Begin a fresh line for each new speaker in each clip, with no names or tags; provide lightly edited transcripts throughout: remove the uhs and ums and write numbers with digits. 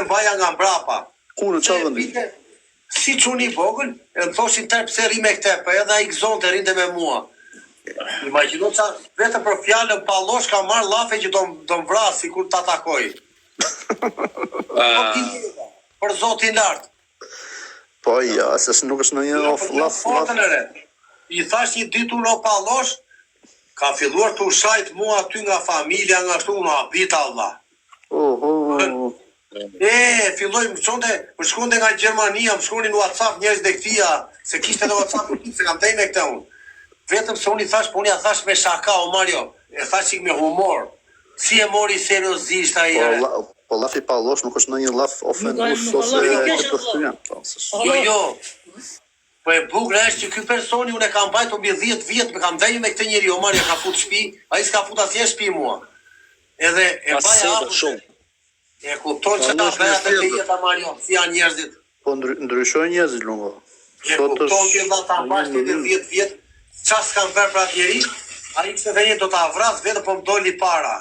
unë mbaja nga mbrapa.
Ku në çfarë vendi?
Si çuni vogël, e më thoshin tërë pse rri me këtë, po edhe ai gëzonte rinte me mua. Imagjino ça vetëm për fjalën pallosh ka marr llafe që do vras sikur ta takoj. Për zotin lart.
Po ja, se nuk është ndonjë llaf.
I thash një ditë unë o pallosh, ka filluar të ushajt mua aty nga familja, nga ashtu nga habita Allah. Filloj më shkonte nga Gjermania, më shkonin në WhatsApp njerëz dhe këtia, se kishte edhe WhatsApp se kam tej me këtë unë. Vetëm se unë i thash, po unë ja thash me shaka, o Mario, e thash me humor. Si e mori seriozisht ai.
Po llafi pallosh nuk është ndonjë llaf ofendues ose
Jo. Po e bukur është që ky personi unë e kam mbajtur mbi 10 vjet, më kam dhënë me këtë njeri, o Mario ka fut shtëpi, ai s'ka fut asnjë shtëpi mua. Edhe e baja shumë. E kupton që ta bëhet të jeta Mario, si janë njerëzit.
Po ndryshojnë njerëzit lungo.
E kupton që ta mbash ti 10 vjet, çfarë s'kan bërë për atë njeri? Ai kishte vënë do ta vras vetëm po më doli para.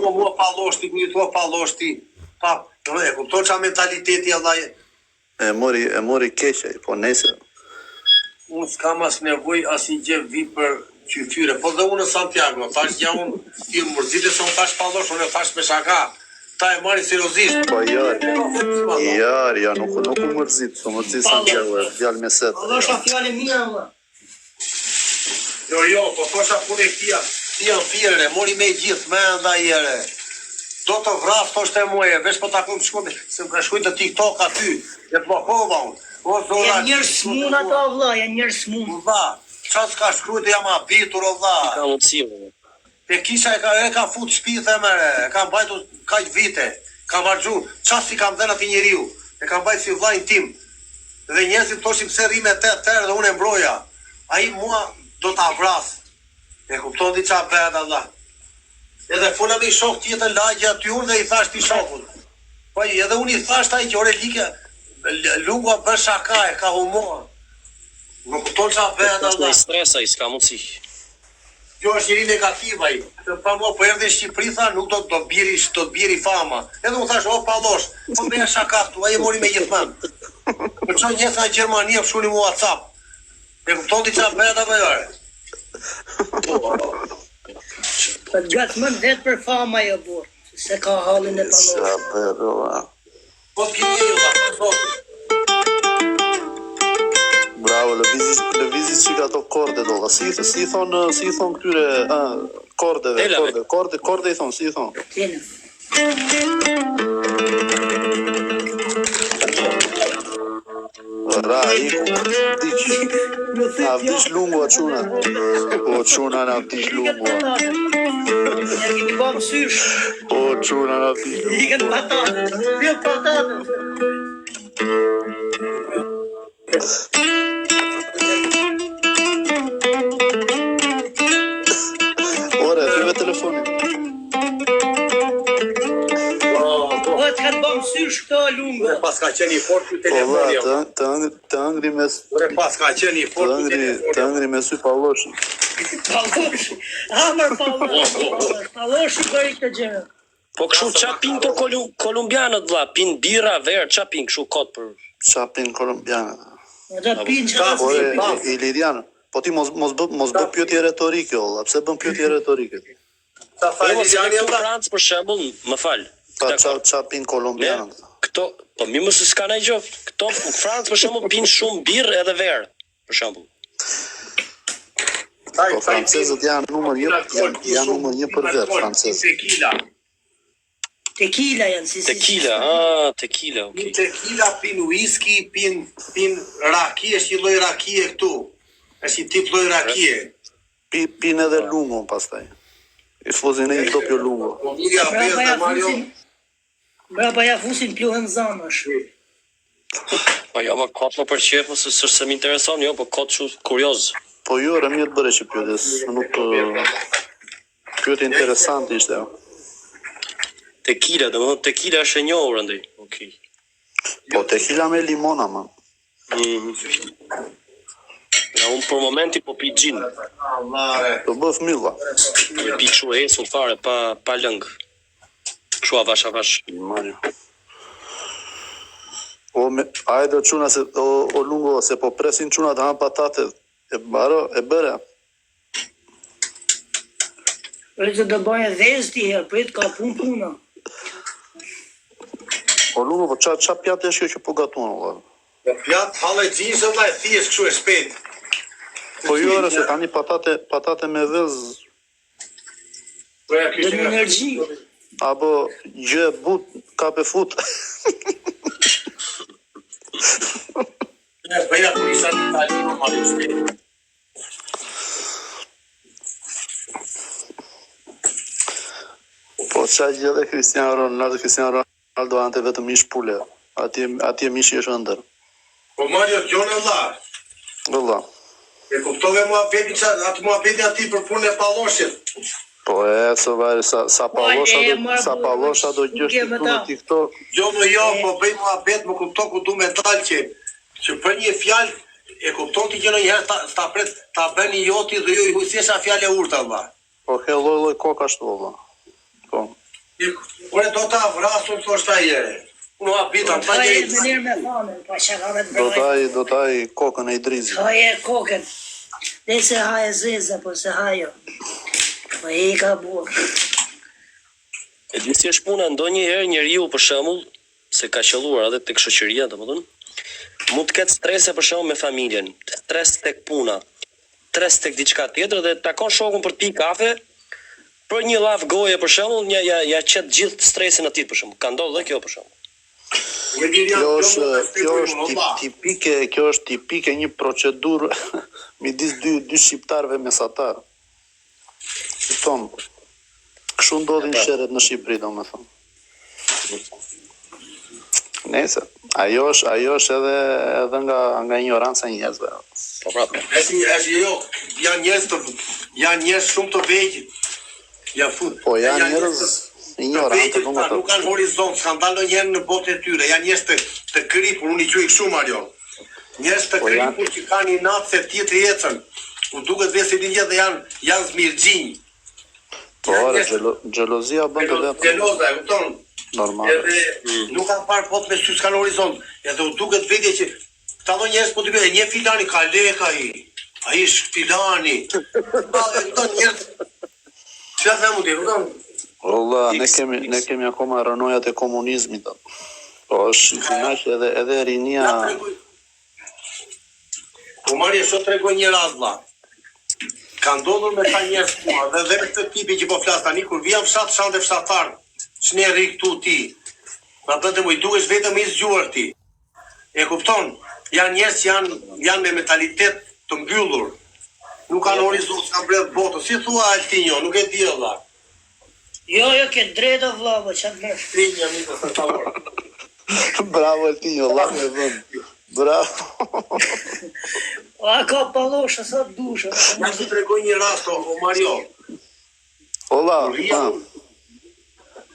Po mua palloshti, ku i thua palloshti. Pa, e kupton çfarë mentaliteti vallai.
E mori keq ai, po nesër.
Unë s'kam as nevojë asnjë gjë vi për qytyre, po dhe unë në Santiago, thash ja unë ti mërzite se unë thash pallosh, unë thash me shaka. Ta e marrin seriozisht.
Po jo, nuk u mërzit, s'u mërzit Santiago, fjalë me set.
Pallosh ka fjalë mira valla.
Jo, po thosha punë këtia, ti janë firë, mori me gjithë, me ndaj ere. Do të vras, thoshte muaje, veç po takoj më shkonte, se më ka shkujt të TikTok aty, e të mohova unë.
Janë njerëz smun ato vlla, janë njerëz smun.
Vlla, çfarë s'ka shkruajt jam habitur o vlla.
Ka mundësi.
Te kisha e ka fut shtëpi themere, e ka mbajtur kaq vite, ka marrxhu, çfarë si kam dhënë atij njeriu, e ka mbajtur si vllai tim. Dhe njerëzit thoshin pse rri me tërë dhe unë e mbroja. Ai mua do ta vras. E kupton ti çfarë bëhet Allah. Edhe fola me shok tjetër lagje aty unë dhe i thash ti shokut. Po edhe unë i thash ai që ore like lunga bën shaka, e ka humor. Nuk kupton çfarë bëhet Allah.
Stres ai s'ka mundësi.
Kjo është njëri negativ ai. Pa mua po erdhi në Shqipëri tha nuk do të biri fama. Edhe unë thash o pallosh, po bëja shaka këtu, ai e mori me gjithmonë. Po çon njerëz nga Gjermania shkruani në WhatsApp. E kupton ti çfarë bëhet apo jo?
Po gatmën vetë për fama jo burr, se ka hallin e pallosh.
Po keni po.
Bravo, lëvizit që ka to korde dolla. Si thon këtyre kordeve, korde i thon, si i thon. Rai, na vdish lungu a quna. Po quna na vdish lungu.
Njerë kemi bom sysh.
Po quna na vdish lungu.
Ikën patatë, pjell patatë.
Ore, fyve telefonin.
Po të kanë bom sysh këto lunga.
Pas ka qenë i fort ky telefoni.
Të ëngri mes...
Pas ka qenë i fort ky telefoni.
Të ëngri mes sy palloshin.
Palloshi, hamër palloshi. Palloshi bëri këtë gjë.
Po kështu qa pin të kolumbianët vlla, pin birra, verë, qa pin kështu kot për...
Qa pin kolumbianët?
Ata pin që
Ilirianë, po ti mos bë pyetje retorike, olla, pse bën pyetje retorike?
Ta fal
Iliriani në Francë për shembull, më fal.
Qa pin kolumbianët?
Këto, po mi mos s'ka ndaj gjë. Këto në Francë për shembull pin shumë birrë edhe verë, për shembull.
Po francezët janë numër 1 për verë, francezët.
Tequila janë si.
Tequila, tequila, okay.
Tequila, pin whisky, pin raki, është një lloj rakie këtu. Është një tip lloj rakie.
Pin edhe lungo pastaj. I fuzin e një doppio lungo.
Brapa ja fusin pluhen zanash.
Po jo, ma kot më përqef, se më intereson, jo, po kot shumë kurioz.
Po jo, mirë bëre që pyetës, nuk pyetje interesante ishte.
Tequila, domethënë tequila është e njohur andaj. Okej.
Po tequila me limona, man.
Ja, unë për momenti po pi gjin.
Do bëf mylla.
Po pi kështu esull fare pa lëng. Kështu avash.
Mario. Ajde çuna se o lungo se po presin çuna të han patate. E bëre.
Rëzë të bëjë vezë ti herë, prit ka puna.
O lungo, po qa pjatë është kjo që po gatuan, valla?
Pjatë hallë gjinjë dhe thjesht kështu e shpejt.
Po jo, se tani patate me vezë.
Dhe në energji.
Apo gjë but, kape fut.
Bëja kurisa në Itali, normalisht shpejt.
Po qa gjë dhe Cristiano Ronaldo ante vetëm mish pule. Atje mishi është ëndër.
Po Mario, gjone vlla.
Valla.
E kuptove muhabetin ati për punën e palloshit.
Po së vari sa pallosha do gjështi tu në TikTok.
Jo, po bëj muhabet, më kupto ku du me dalë që për një fjalë e kupton ti që në njëherë ta bëni joti dhe jo i hujsesha fjalë e urta, vlla.
Po ke lloj koka ashtu, valla. Po.
Ore do ta vrasun thoshta ajere. Muhabetan pa
Ka
një.
e mënirë me thane, pa që ka me të brojë.
Do taj kokën e Idrizit.
Ka e kokën. Dhe se haje zeze, po se hajo. Po e I ka burë.
E di si është puna, ndonjëherë njeriu për shembull, se ka qelluar edhe tek shoqëria, domethënë, mund të ketë strese për shembull me familjen, stres tek puna, stres tek diçka tjetër dhe takon shokun për të pi kafe, për një llaf goje për shembull, ja qet gjithë stresin atij për shembull. Ka ndodhur dhe kjo për shembull.
Kjo është tipike një procedurë midis dy shqiptarëve mesatar. Kupton? Kështu ndodhin sheret në Shqipëri, domethënë. Nëse, ajo është edhe nga ignoranca e njerëzve.
Po prapë.
Janë njerëz shumë të vegjël.
Po janë njerëz ignorantë, domethënë.
Nuk kanë horizont, s'kan dalë ndonjëherë në botën e tyre. Janë njerëz të kripur, unë I quaj kështu Mario. Njerëz të kripur që kanë inat se tjetri ecën. U duket vetë se dinjë dhe janë zmirxhinj.
Po, xhelozia bën të vetë.
Xheloza, e kupton?
Normal.
Edhe nuk kanë parë botë me sy, s'kan horizont. Edhe u duket vetë që këta do njerëz po të bëjnë, një filani ka lek ai është filani. Këto njerëz çfarë them ti, kupton?
Valla, ne kemi akoma rënojat e komunizmit. Po është kënaq edhe rinia.
Po Maria sot tregoj një rast vlla. Ka ndodhur me ta njerëz mua dhe me këtë tipi që po flas tani kur vjen fshat dhe fshatar. Ç'ne rri këtu ti. Atë të më dukesh vetëm I zgjuar ti. E kupton? Janë njerëz që janë me mentalitet të mbyllur. Nuk kanë horizont, s'kan mbledh botën. Si thua Altinjo, nuk e di valla.
Jo, ke drejtë vlla, po çfarë më?
Tinja mi të favor.
Bravo Altinjo, Allah me vend. Bravo.
A ka pallosha sa dushë.
Ja të tregoj një rast o Mario.
Ola,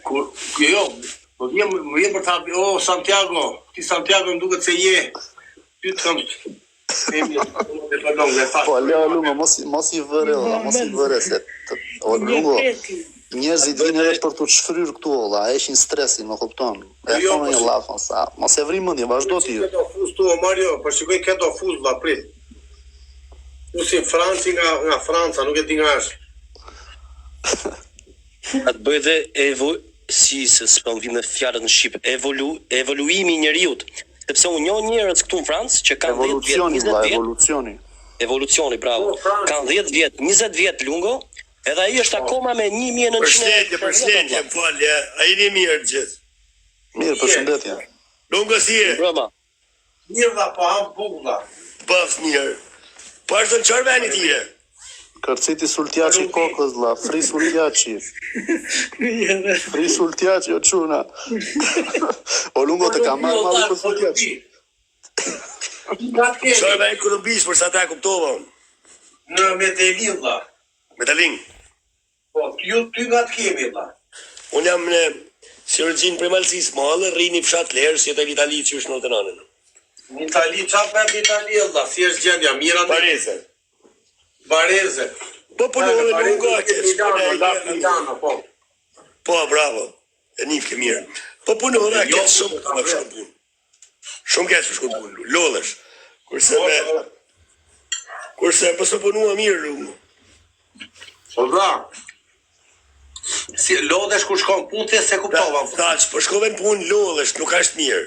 Kur po vjen për ta Santiago, ti Santiago më duket se je. Ty të kam
po Lungo, mos I vëre se o Lungo. Njerëzit vinë edhe për të shfryr këtu olla, heqin stresin, më kupton. E thonë një llafon sa, mos e vri mendjen, vazhdo ti.
Këto fuz tu Mario, po shikoj këto fuz vlla prit. Si Franci nga Franca, nuk e di nga është.
Atë bëj dhe si se s'pëm vim në fjalët në Shqip, evoluimi I njeriut. Sepse unë njoh njerëz këtu në Francë që kanë 10 vjet, 20 vjet. Evolucioni, bravo. Kanë 10 vjet, 20 vjet Lungo, edhe ai është akoma me 1900.
Përshëndetje, më falje. Ai jeni mirë gjithë.
Mirë, përshëndetje.
Lungo si je?
Broma.
Mirë vlla, po ham buklla.
Paf mirë. Po është në çfarë veni ti je?
Kërciti sultjaçi kokës vlla, fri sultjaçi. Fri sultjaçi o çuna. O Lungo të kam marrë malli për sultjaçi.
Çfarë veni Kolumbis për sa ta kuptova unë?
Në Medellin vlla.
Medellin.
Po, ty nga të kemi vlla.
Unë jam në si origjinë prej Malësis, mallë, rrini fshat Lerë, si jetë në Itali që është në të nanën.
Në Itali, çfarë bën në Itali vlla? Si është gjendja? Mira në Bareze.
Po punove Lungo atje.
Milano, po.
Po, bravo. e njif ke mirë. Po punora ketë shumë ka më shkon punë. Shumë ketë më shkon punë, lodhesh. Kurse po së punua mirë lungu.
Po dha. Si lodhesh kur shkon punë ti se kuptova.
Taç, po shkove në punë lodhesh, nuk është mirë.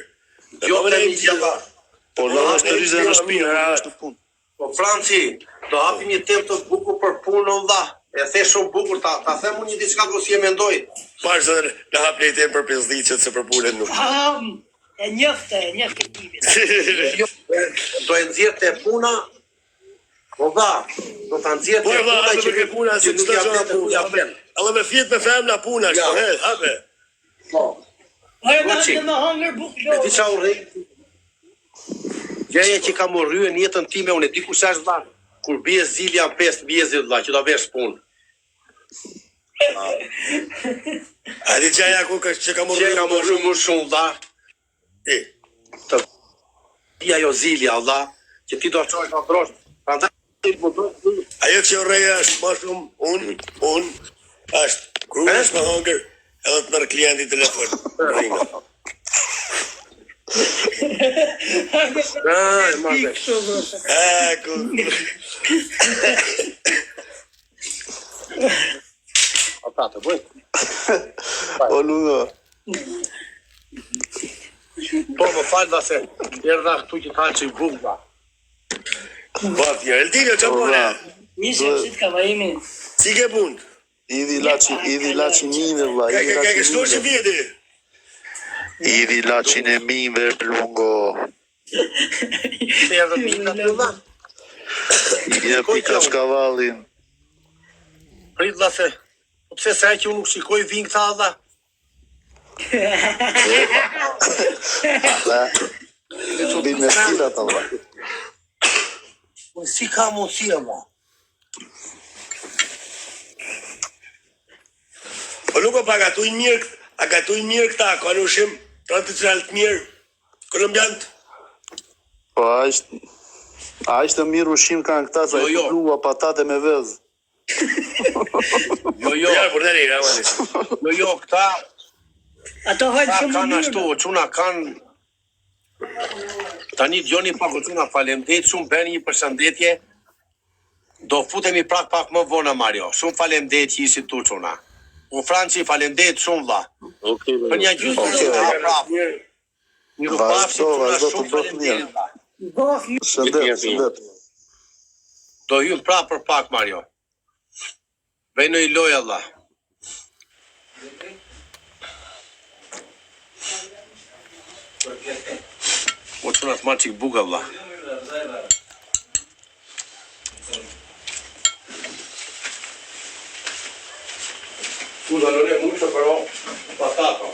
Jo me një
Po lodhesh të rizë në shtëpi, është punë.
Po Franci, do hapim një temë të bukur për punën valla. E the shumë bukur, ta them unë një diçka ku si e mendoj.
Pash zë në hap një temë për pjesëditjet se për punën nuk.
E njofte timin.
Do e nxjerrte puna. Po dha, do ta nxjerrte
Po valla,
puna
atë për puna se çdo gjë punë. Edhe me fjet me femna puna, shko, hape.
Po.
Ai më hunger bukë.
Ti çau rri. Gjëja që kam urryer në jetën time, unë e di kush është valla. Kur bie zilja 5 vjezë valla, që do vesh punë.
A di çaja ku që kam
Që kam urryer më shumë valla.
E.
Të di ajo zilja valla, që ti do çojsh në drosh. Prandaj
Ajo që urreja është më shumë unë është kur është me hunger edhe të nërë klienti telefon. Ringa.
Ata të bëj.
O lungo.
Po më fal da se erdha këtu që ta që i bukë.
Baf, një Eldinjo që pune?
Nisem si të kavajimi.
Si ke punë?
Idhi laçi minve vlla.
Ka ke shtuar që vjeti?
Idhi laçin e minve lungo.
Se erdhë minga të valla.
Idhi pika shkavallin.
Prit da se, pse se që unë nuk shikoj vinë këta valla.
Bin me stilat valla.
Si ka mundësi valla.
Po nuk o pa gatuin mirë këta, ka në ushim tradicional të mirë, kolombiantë.
Po a ishte mirë ushim kanë këta sa i të plua patate me vez.
Jo,
Ja, për të rejë, amani.
jo, këta
Ato hajtë shumë
kanë
mirë.
ashtu, quna kanë tani djoni pak o quna falemdet, shumë bërë një përshëndetje. Do futemi pak më vonë Mario. Shumë falemdet që ishi tu quna. U Franci falemdet shumë vlla. Për një gjysmë një rupafshi quna shumë falemdet.
Shëndet.
Do hym prapë për pak Mario. Vej në i loj Allah. O quna të marë qik buka vlla. Scusa, non è mucho però, patata.